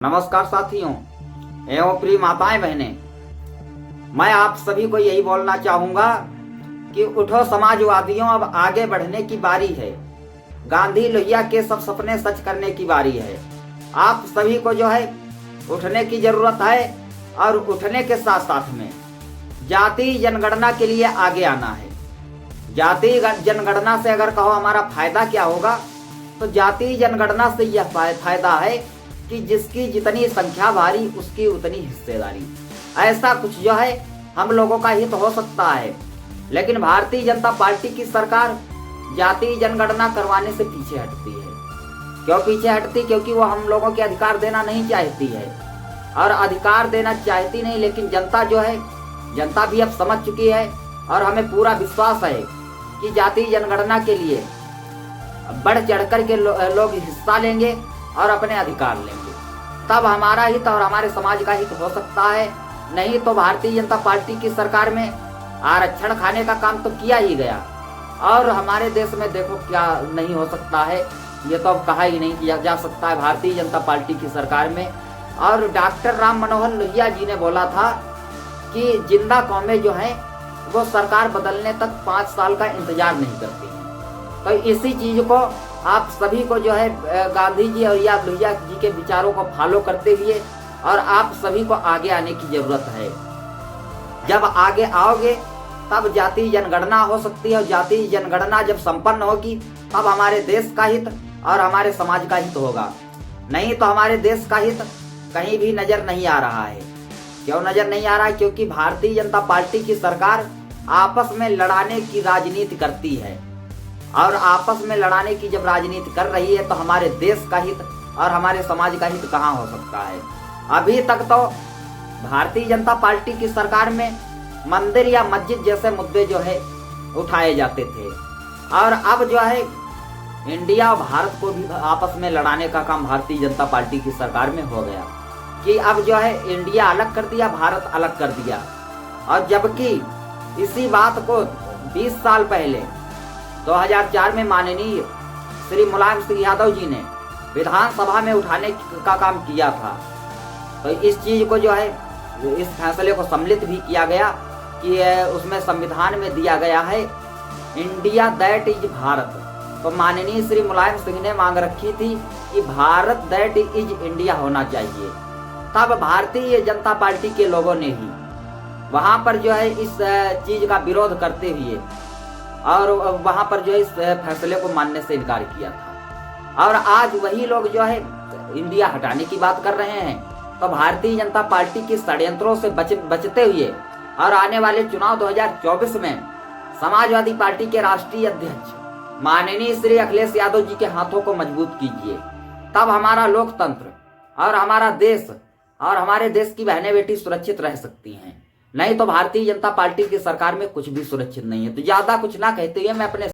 नमस्कार साथियों एवं प्रिय माताएं बहनें, मैं आप सभी को यही बोलना चाहूंगा कि उठो समाजवादियों, अब आगे बढ़ने की बारी है। गांधी लोहिया के सब सपने सच करने की बारी है। आप सभी को जो है उठने की जरूरत है और उठने के साथ साथ में जाति जनगणना के लिए आगे आना है। जाति जनगणना से अगर कहो हमारा फायदा क्या होगा, तो जाति जनगणना से यह फायदा है कि जिसकी जितनी संख्या भारी उसकी उतनी हिस्सेदारी। ऐसा कुछ जो है हम लोगों का हित हो सकता है। लेकिन भारतीय जनता पार्टी की सरकार जाति जनगणना करवाने से पीछे हटती है। क्यों पीछे हटती? क्योंकि वो हम लोगों के अधिकार देना नहीं चाहती है। और अधिकार देना चाहती नहीं, लेकिन जनता जो है, जनता भी अब समझ चुकी है और हमें पूरा विश्वास है कि जाति जनगणना के लिए बढ़ चढ़कर के लोग हिस्सा लेंगे और अपने अधिकार लेंगे। तब हमारा हित और हमारे समाज का हित हो सकता है। नहीं तो भारतीय जनता पार्टी की सरकार में आरक्षण खाने का काम तो किया ही गया, और हमारे देश में देखो क्या नहीं हो सकता है, ये तो अब कहा ही नहीं किया जा सकता है भारतीय जनता पार्टी की सरकार में। और डॉक्टर राम मनोहर लोहिया जी ने बोला था कि जिंदा कौमें जो हैं वो सरकार बदलने तक 5 साल का इंतजार नहीं करती हैं। तो इसी चीज को आप सभी को जो है गांधी जी और या लोहिया जी के विचारों को फॉलो करते हुए और आप सभी को आगे आने की जरूरत है। जब आगे आओगे तब जाति जनगणना हो सकती है, और जाति जनगणना जब संपन्न होगी तब हमारे देश का हित और हमारे समाज का हित होगा। नहीं तो हमारे देश का हित कहीं भी नजर नहीं आ रहा है। क्यों नजर नहीं आ रहा है? क्योंकि भारतीय जनता पार्टी की सरकार आपस में लड़ाने की राजनीति करती है, और आपस में लड़ाने की जब राजनीति कर रही है तो हमारे देश का हित और हमारे समाज का हित कहाँ हो सकता है। अभी तक तो भारतीय जनता पार्टी की सरकार में मंदिर या मस्जिद जैसे मुद्दे जो है उठाए जाते थे, और अब जो है इंडिया और भारत को भी आपस में लड़ाने का काम भारतीय जनता पार्टी की सरकार में हो गया कि अब जो है इंडिया अलग कर दिया, भारत अलग कर दिया। और जबकि इसी बात को 20 साल पहले 2004 में माननीय श्री मुलायम सिंह यादव जी ने विधानसभा में उठाने का काम किया था। तो इस चीज को जो है, इस फैसले को सम्मिलित भी किया गया कि उसमें संविधान में दिया गया है इंडिया दैट इज भारत। तो माननीय श्री मुलायम सिंह ने मांग रखी थी कि भारत दैट इज इंडिया होना चाहिए। तब भारतीय जनता पार्टी के लोगों ने ही वहां पर जो है इस चीज का विरोध करते हुए और वहां पर जो है इस फैसले को मानने से इनकार किया था। और आज वही लोग जो है इंडिया हटाने की बात कर रहे हैं। तो भारतीय जनता पार्टी की षड्यंत्रों से बचते हुए और आने वाले चुनाव 2024 में समाजवादी पार्टी के राष्ट्रीय अध्यक्ष माननीय श्री अखिलेश यादव जी के हाथों को मजबूत कीजिए। तब हमारा लोकतंत्र और हमारा देश और हमारे देश की बहनें बेटी सुरक्षित रह सकती हैं। नहीं तो भारतीय जनता पार्टी की सरकार में कुछ भी सुरक्षित नहीं है। तो ज्यादा कुछ ना कहते हुए मैं अपने